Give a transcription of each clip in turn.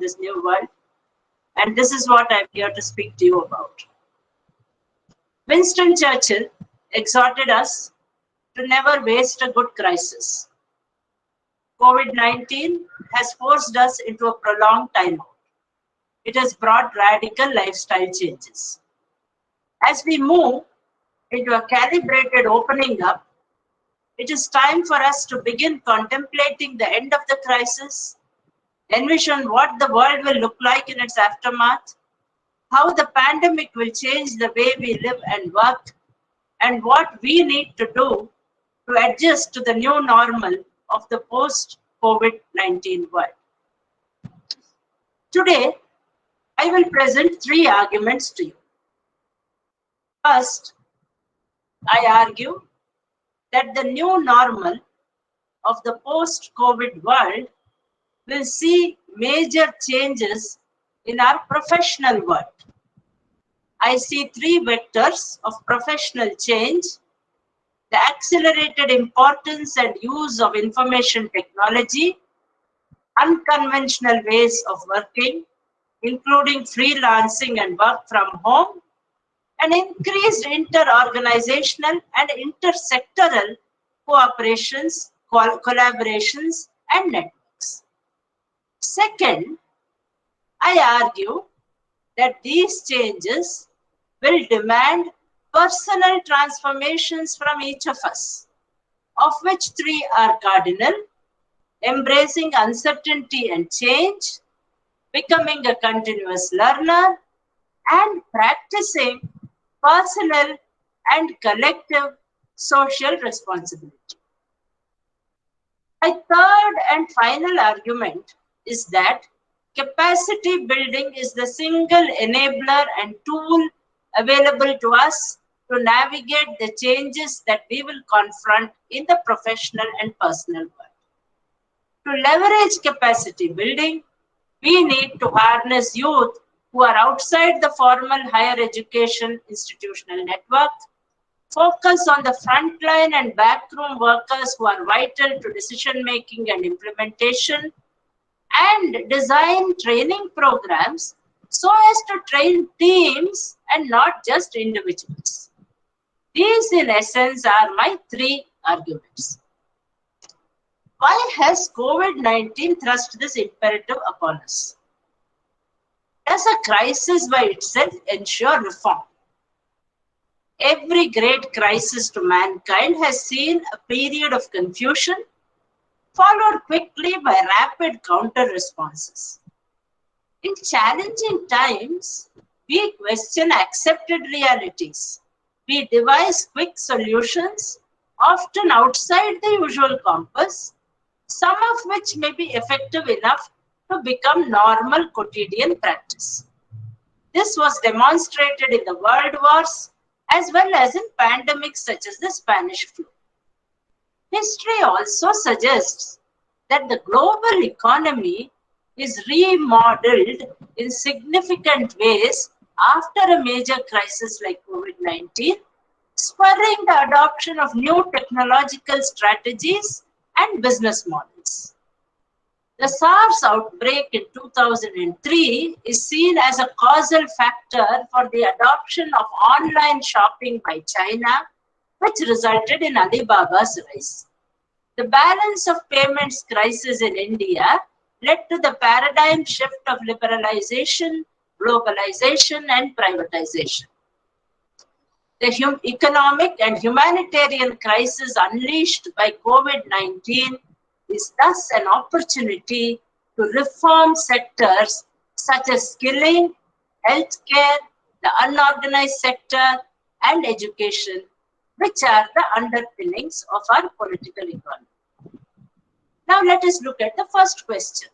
this new world. And this is what I'm here to speak to you about. Winston Churchill exhorted us to never waste a good crisis. COVID-19 has forced us into a prolonged timeout. It has brought radical lifestyle changes. As we move into a calibrated opening up, it is time for us to begin contemplating the end of the crisis, envision what the world will look like in its aftermath, how the pandemic will change the way we live and work, and what we need to do to adjust to the new normal of the post-COVID-19 world. Today, I will present 3 arguments to you. First, I argue that the new normal of the post-COVID world will see major changes in our professional world. I see 3 vectors of professional change: the accelerated importance and use of information technology, unconventional ways of working, including freelancing and work from home, and increased inter-organizational and intersectoral cooperations, collaborations, and networks. Second, I argue that these changes will demand personal transformations from each of us, of which 3 are cardinal: embracing uncertainty and change, becoming a continuous learner, and practicing personal and collective social responsibility. My third and final argument is that capacity building is the single enabler and tool available to us to navigate the changes that we will confront in the professional and personal world. To leverage capacity building, we need to harness youth who are outside the formal higher education institutional network, focus on the frontline and backroom workers who are vital to decision making and implementation, and design training programs so as to train teams and not just individuals. These, in essence, are my 3 arguments. Why has COVID-19 thrust this imperative upon us? Does a crisis by itself ensure reform? Every great crisis to mankind has seen a period of confusion, followed quickly by rapid counter responses. In challenging times, we question accepted realities. We devise quick solutions, often outside the usual compass, some of which may be effective enough to become normal quotidian practice. This was demonstrated in the world wars as well as in pandemics such as the Spanish flu. History also suggests that the global economy is remodeled in significant ways after a major crisis like COVID-19, spurring the adoption of new technological strategies and business models. The SARS outbreak in 2003 is seen as a causal factor for the adoption of online shopping by China, which resulted in Alibaba's rise. The balance of payments crisis in India led to the paradigm shift of liberalization, globalization, and privatization. The economic and humanitarian crisis unleashed by COVID-19 is thus an opportunity to reform sectors such as skilling, healthcare, the unorganized sector, and education, which are the underpinnings of our political economy. Now let us look at the first question.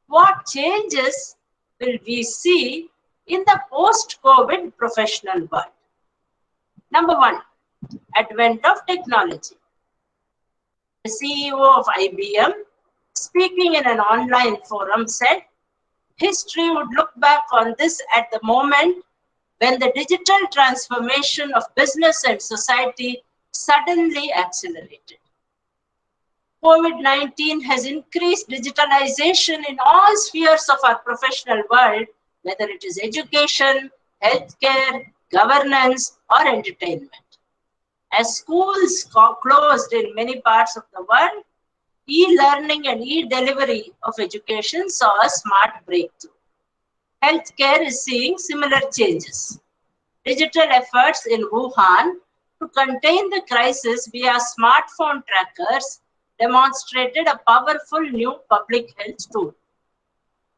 What changes will we see in the post-COVID professional world? Number 1, advent of technology. The CEO of IBM, speaking in an online forum, said, history would look back on this at the moment when the digital transformation of business and society suddenly accelerated. COVID-19 has increased digitalization in all spheres of our professional world, whether it is education, healthcare, governance, or entertainment. As schools closed in many parts of the world, e-learning and e-delivery of education saw a smart breakthrough. Healthcare is seeing similar changes. Digital efforts in Wuhan to contain the crisis via smartphone trackers demonstrated a powerful new public health tool.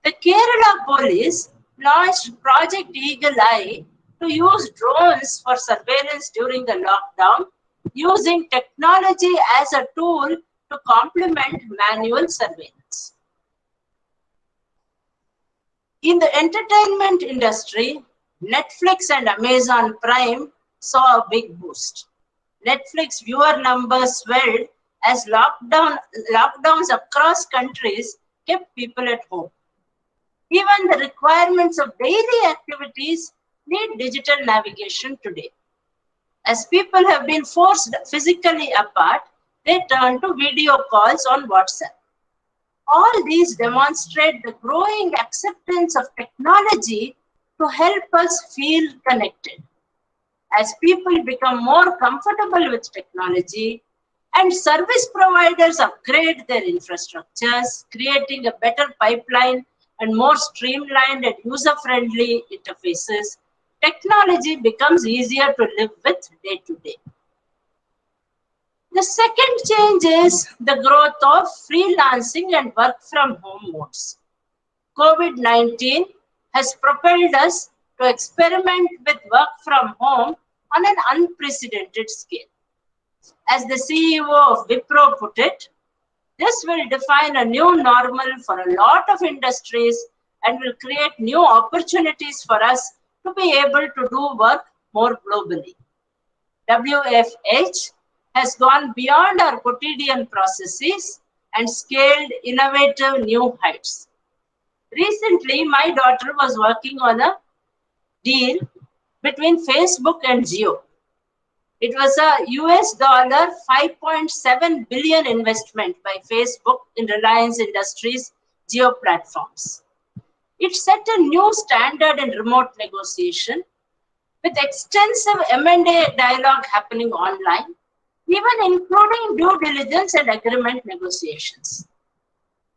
The Kerala police launched Project Eagle Eye to use drones for surveillance during the lockdown, using technology as a tool to complement manual surveillance. In the entertainment industry, Netflix and Amazon Prime saw a big boost. Netflix viewer numbers swelled as lockdowns across countries kept people at home. Even the requirements of daily activities need digital navigation today. As people have been forced physically apart, they turn to video calls on WhatsApp. All these demonstrate the growing acceptance of technology to help us feel connected. As people become more comfortable with technology and service providers upgrade their infrastructures, creating a better pipeline and more streamlined and user-friendly interfaces, technology becomes easier to live with day to day. The second change is the growth of freelancing and work from home modes. COVID-19 has propelled us to experiment with work from home on an unprecedented scale. As the CEO of Wipro put it, this will define a new normal for a lot of industries and will create new opportunities for us to be able to do work more globally. WFH has gone beyond our quotidian processes and scaled innovative new heights. Recently, my daughter was working on a deal between Facebook and Jio. It was a US dollar 5.7 billion investment by Facebook in Reliance Industries Jio platforms. It set a new standard in remote negotiation with extensive M&A dialogue happening online, even including due diligence and agreement negotiations.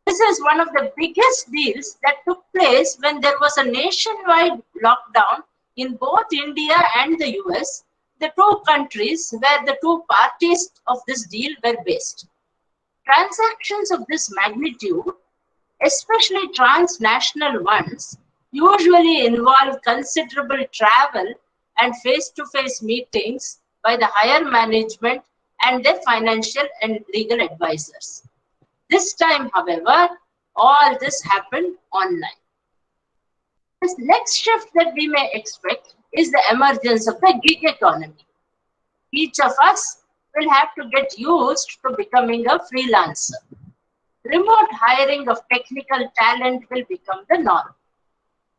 This is one of the biggest deals that took place when there was a nationwide lockdown in both India and the US, the two countries where the two parties of this deal were based. Transactions of this magnitude, especially transnational ones, usually involve considerable travel and face-to-face meetings by the higher management and their financial and legal advisors. This time, however, all this happened online. The next shift that we may expect is the emergence of the gig economy. Each of us will have to get used to becoming a freelancer. Remote hiring of technical talent will become the norm.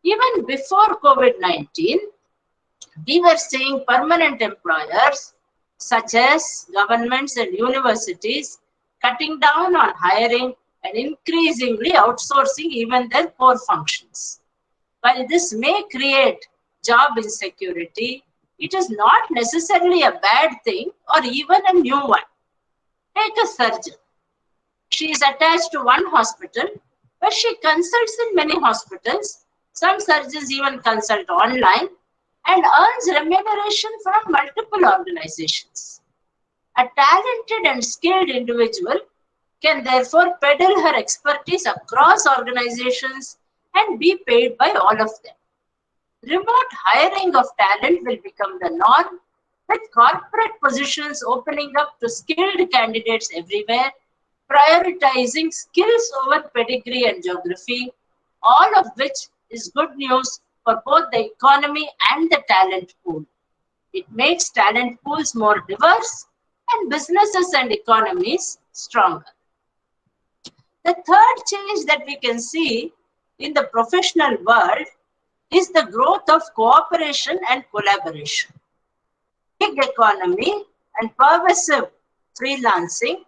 Even before COVID-19, we were seeing permanent employers such as governments and universities cutting down on hiring and increasingly outsourcing even their core functions. While this may create job insecurity, it is not necessarily a bad thing or even a new one. Take a surgeon. She is attached to one hospital, but she consults in many hospitals. Some surgeons even consult online and earns remuneration from multiple organizations. A talented and skilled individual can therefore peddle her expertise across organizations and be paid by all of them. Remote hiring of talent will become the norm, with corporate positions opening up to skilled candidates everywhere, prioritizing skills over pedigree and geography, all of which is good news for both the economy and the talent pool. It makes talent pools more diverse and businesses and economies stronger. The third change that we can see in the professional world is the growth of cooperation and collaboration. Gig economy and pervasive freelancing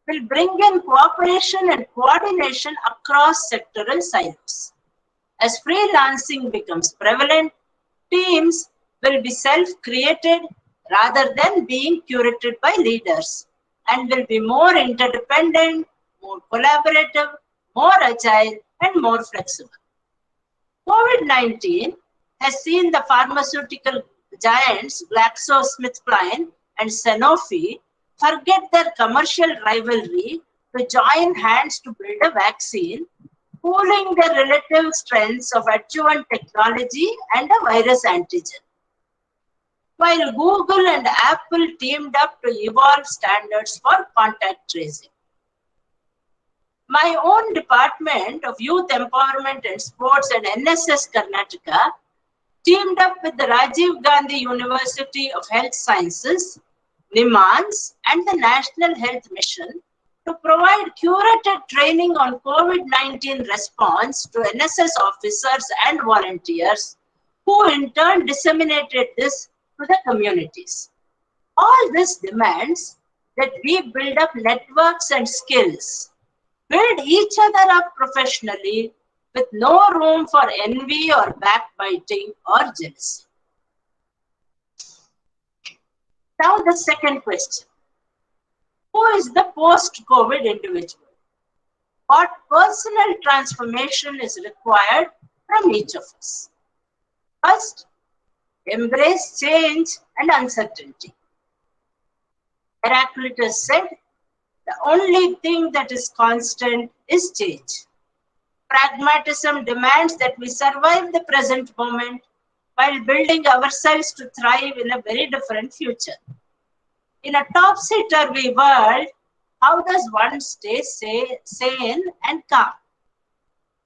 will bring in cooperation and coordination across sectoral silos. As freelancing becomes prevalent, teams will be self-created rather than being curated by leaders and will be more interdependent, more collaborative, more agile, and more flexible. COVID-19 has seen the pharmaceutical giants GlaxoSmithKline and Sanofi forget their commercial rivalry to join hands to build a vaccine, pooling their relative strengths of adjuvant technology and a virus antigen. While Google and Apple teamed up to evolve standards for contact tracing. My own Department of Youth Empowerment and Sports and NSS Karnataka teamed up with the Rajiv Gandhi University of Health Sciences, NIMANS, and the National Health Mission to provide curated training on COVID-19 response to NSS officers and volunteers, who in turn disseminated this to the communities. All this demands that we build up networks and skills, build each other up professionally with no room for envy or backbiting or jealousy. Now the second question. Who is the post-COVID individual? What personal transformation is required from each of us? First, embrace change and uncertainty. Heraclitus said, the only thing that is constant is change. Pragmatism demands that we survive the present moment while building ourselves to thrive in a very different future. In a topsy-turvy world, how does one stay sane and calm?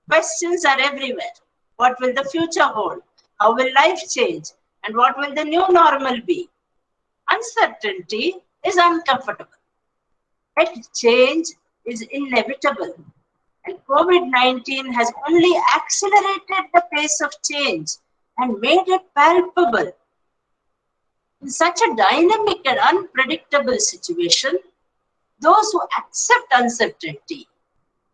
Questions are everywhere. What will the future hold? How will life change? And what will the new normal be? Uncertainty is uncomfortable. Yet change is inevitable. And COVID-19 has only accelerated the pace of change and made it palpable. In such a dynamic and unpredictable situation, those who accept uncertainty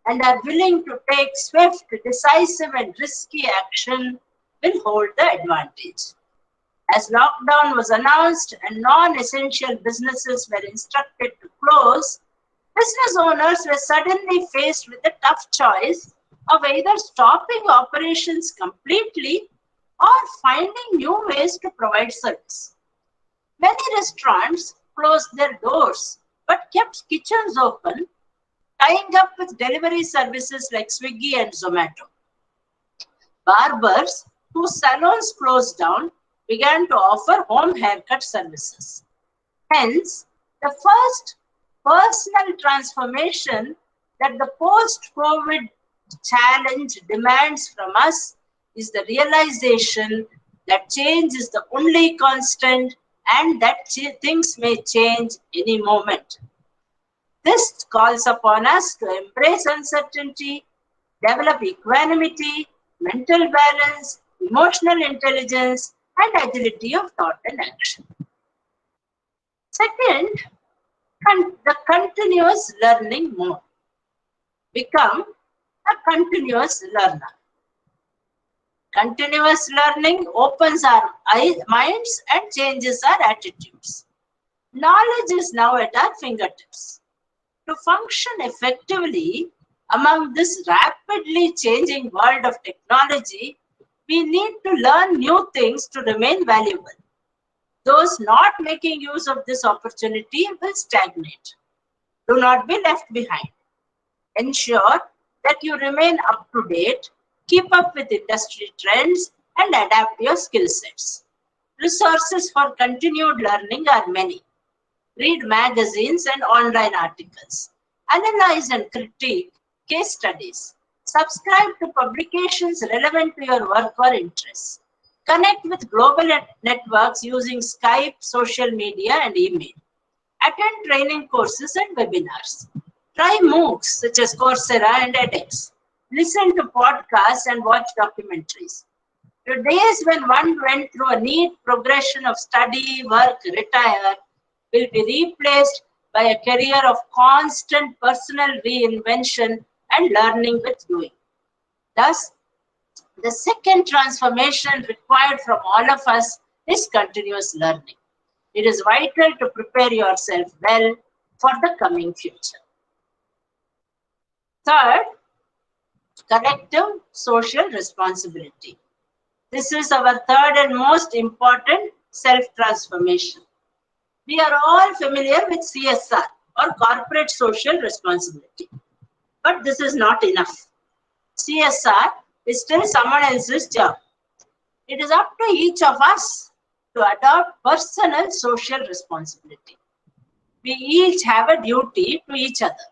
and are willing to take swift, decisive, and risky action will hold the advantage. As lockdown was announced and non-essential businesses were instructed to close, business owners were suddenly faced with the tough choice of either stopping operations completely or finding new ways to provide service. Many restaurants closed their doors but kept kitchens open, tying up with delivery services like Swiggy and Zomato. Barbers whose salons closed down began to offer home haircut services. Hence, the first personal transformation that the post-COVID challenge demands from us is the realization that change is the only constant and that things may change any moment. This calls upon us to embrace uncertainty, develop equanimity, mental balance, emotional intelligence, and agility of thought and action. Second, the continuous learning mode. Become a continuous learner. Continuous learning opens our minds and changes our attitudes. Knowledge is now at our fingertips. To function effectively among this rapidly changing world of technology, we need to learn new things to remain valuable. Those not making use of this opportunity will stagnate. Do not be left behind. Ensure that you remain up to date, keep up with industry trends, and adapt your skill sets. Resources for continued learning are many. Read magazines and online articles. Analyze and critique case studies. Subscribe to publications relevant to your work or interests. Connect with global networks using Skype, social media, and email. Attend training courses and webinars. Try MOOCs such as Coursera and edX. Listen to podcasts and watch documentaries. The days when one went through a neat progression of study, work, retire will be replaced by a career of constant personal reinvention and learning with doing. Thus, the second transformation required from all of us is continuous learning. It is vital to prepare yourself well for the coming future. Third, collective social responsibility. This is our third and most important self-transformation. We are all familiar with CSR or corporate social responsibility, but this is not enough. CSR is still someone else's job. It is up to each of us to adopt personal social responsibility. We each have a duty to each other.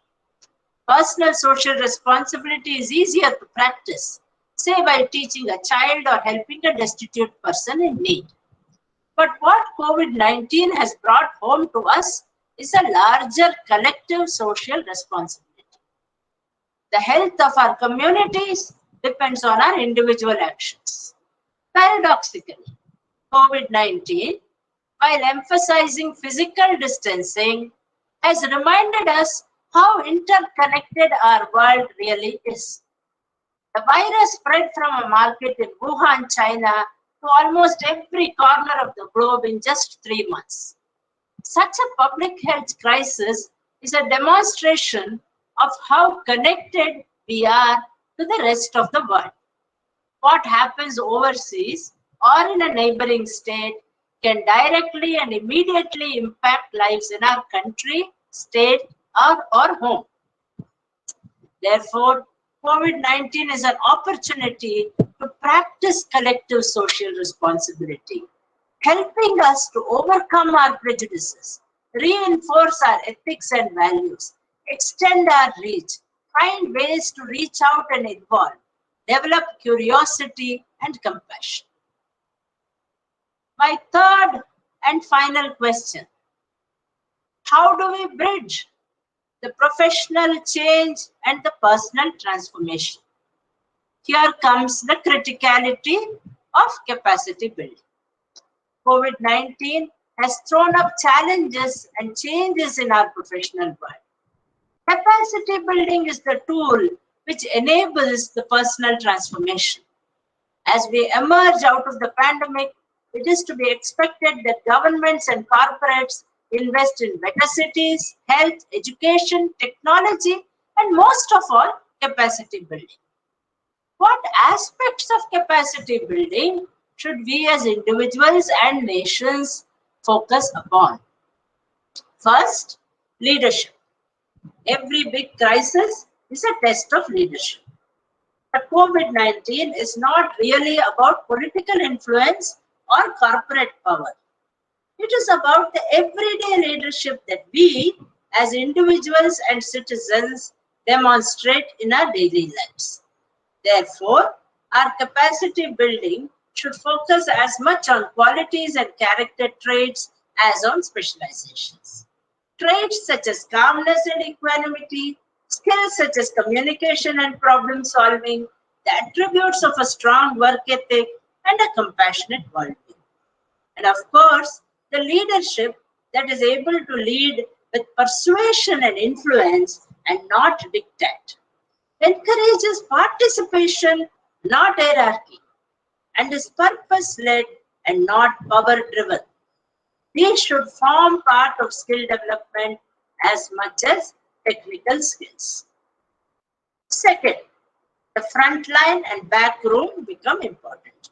Personal social responsibility is easier to practice, say by teaching a child or helping a destitute person in need. But what COVID-19 has brought home to us is a larger collective social responsibility. The health of our communities depends on our individual actions. Paradoxically, COVID-19, while emphasizing physical distancing, has reminded us how interconnected our world really is. The virus spread from a market in Wuhan, China, to almost every corner of the globe in just 3 months. Such a public health crisis is a demonstration of how connected we are to the rest of the world. What happens overseas or in a neighboring state can directly and immediately impact lives in our country, state, or home. Therefore, COVID-19 is an opportunity to practice collective social responsibility, helping us to overcome our prejudices, reinforce our ethics and values, extend our reach, find ways to reach out and involve, develop curiosity and compassion. My third and final question: how do we bridge the professional change and the personal transformation? Here comes the criticality of capacity building. COVID-19 has thrown up challenges and changes in our professional world. Capacity building is the tool which enables the personal transformation. As we emerge out of the pandemic, it is to be expected that governments and corporates invest in better cities, health, education, technology, and most of all, capacity building. What aspects of capacity building should we as individuals and nations focus upon? First, leadership. Every big crisis is a test of leadership. But COVID-19 is not really about political influence or corporate power. It is about the everyday leadership that we, as individuals and citizens, demonstrate in our daily lives. Therefore, our capacity building should focus as much on qualities and character traits as on specializations. Traits such as calmness and equanimity, skills such as communication and problem solving, the attributes of a strong work ethic, and a compassionate worldview. And of course, the leadership that is able to lead with persuasion and influence and not dictate, encourages participation, not hierarchy, and is purpose-led and not power-driven. These should form part of skill development as much as technical skills. Second, the front line and back room become important.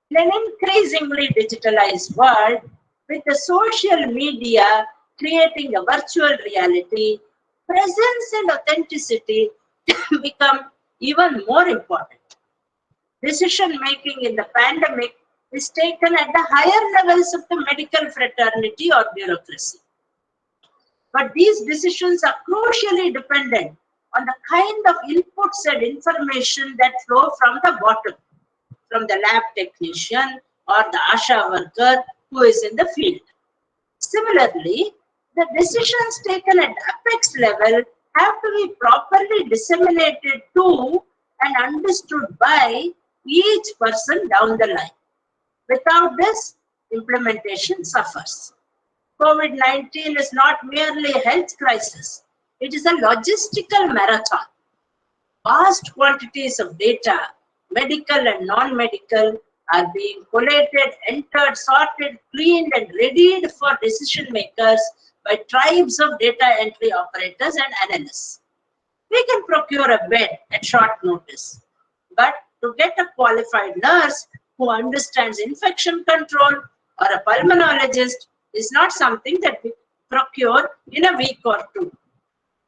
In an increasingly digitalized world, with the social media creating a virtual reality, presence and authenticity become even more important. Decision making in the pandemic is taken at the higher levels of the medical fraternity or bureaucracy. But these decisions are crucially dependent on the kind of inputs and information that flow from the bottom, from the lab technician or the ASHA worker who is in the field. Similarly, the decisions taken at apex level have to be properly disseminated to and understood by each person down the line. Without this, implementation suffers. COVID-19 is not merely a health crisis. It is a logistical marathon. Vast quantities of data, medical and non-medical, are being collated, entered, sorted, cleaned, and readied for decision makers by tribes of data entry operators and analysts. We can procure a bed at short notice, but to get a qualified nurse who understands infection control or a pulmonologist is not something that we procure in a week or two.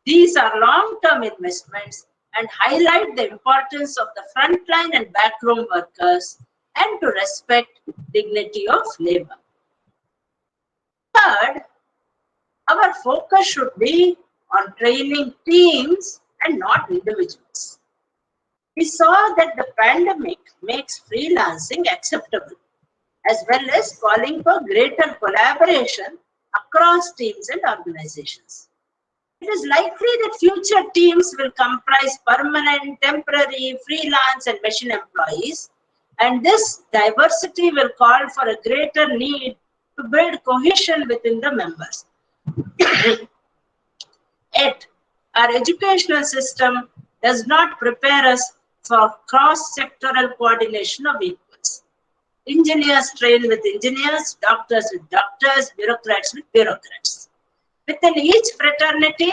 These are long-term investments and highlight the importance of the frontline and backroom workers and to respect dignity of labor. Third, our focus should be on training teams and not individuals. We saw that the pandemic makes freelancing acceptable, as well as calling for greater collaboration across teams and organizations. It is likely that future teams will comprise permanent, temporary, freelance, and machine employees, and this diversity will call for a greater need to build cohesion within the members. Yet, our educational system does not prepare us for cross-sectoral coordination of equals. Engineers train with engineers, doctors with doctors, bureaucrats with bureaucrats. Within each fraternity,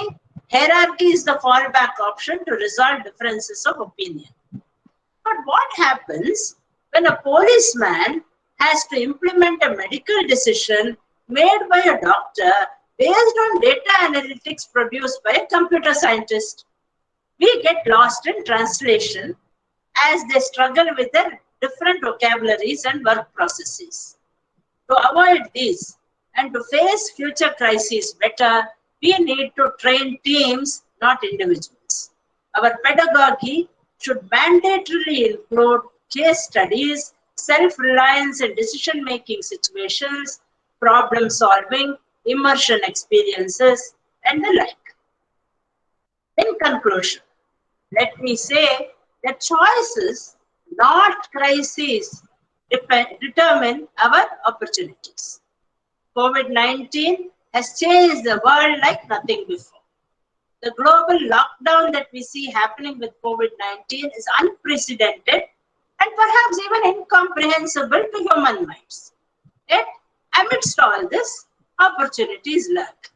hierarchy is the fallback option to resolve differences of opinion. But what happens when a policeman has to implement a medical decision made by a doctor based on data analytics produced by a computer scientist? We get lost in translation as they struggle with their different vocabularies and work processes. To avoid these and to face future crises better, we need to train teams, not individuals. Our pedagogy should mandatorily include case studies, self-reliance in decision-making situations, problem-solving, immersion experiences, and the like. In conclusion, let me say that choices, not crises, determine our opportunities. COVID-19 has changed the world like nothing before. The global lockdown that we see happening with COVID-19 is unprecedented and perhaps even incomprehensible to human minds. Yet, amidst all this, opportunities lurk.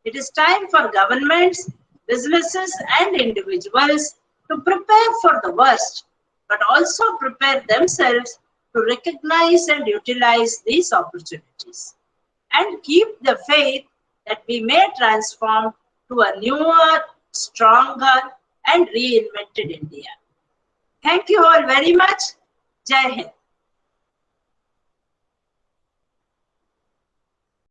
It is time for governments, businesses, and individuals to prepare for the worst, but also prepare themselves to recognize and utilize these opportunities and keep the faith that we may transform to a newer, stronger, and reinvented India. Thank you all very much. Jai Hind.